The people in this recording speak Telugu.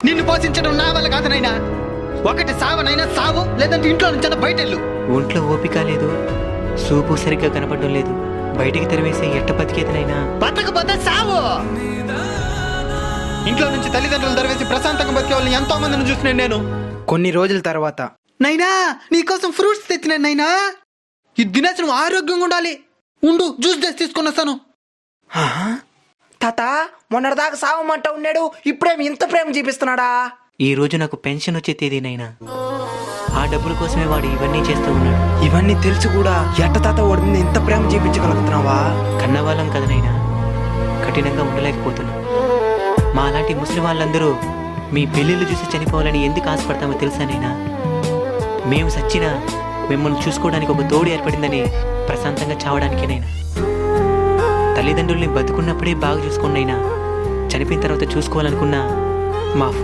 నిన్ను పోషించడం నా వల్ల కాదు నైనా. ఒకటి సావనైనా సావు, లేదంటే ఇంట్లో నుంచి బయటెళ్ళు. ఒంట్లో ఓపిక లేదు, సూపు సరిగ్గా కనపడడం లేదు, బయటికి తెరవేసే ఎట్ట బతికేదనైనా. బతకపోతే సావు. ఇంట్లో నుంచి తల్లిదండ్రులు తెరవేసి ప్రశాంతంగా బతికే వాళ్ళని ఎంతో మందిని చూసినాను నేను. కొన్ని రోజుల తర్వాత, నైనా నీకోసం ఫ్రూట్స్ తెచ్చినాను నైనా. ఇది తినేసి నువ్వు ఆరోగ్యంగా ఉండాలి. ఉండు, జ్యూస్ చేసి తీసుకొని వస్తాను. తాత మొన్నటిదాకా సావమంట ఉన్నాడు, ఇప్పుడేమి ఇంత ప్రేమ చూపిస్తున్నాడా? ఈ రోజు నాకు పెన్షన్ వచ్చే తేదీనైనా. ఆ డబ్బుల కోసమే వాడు ఇవన్నీ చేస్తూ ఉన్నాడు. ఇవన్నీ తెలిసి కూడా ఎట్ట తాత వాడిని ఇంత ప్రేమ చూపించగలుగుతున్నావా? కన్నవాళ్ళం కదనైనా, కఠినంగా ఉండలేకపోతున్నా. మా అలాంటి ముస్లిం వాళ్ళందరూ మీ పెళ్ళిళ్ళు చూసి చనిపోవాలని ఎందుకు ఆశపడతామో తెలుసానైనా? మేము సచ్చినా మిమ్మల్ని చూసుకోవడానికి ఒక తోడు ఏర్పడిందని ప్రశాంతంగా చావడానికేనైనా. తల్లిదండ్రుల్ని బతుకున్నప్పుడే బాగా చూసుకున్నైనా చనిపోయిన తర్వాత చూసుకోవాలనుకున్నా మా ఫోటో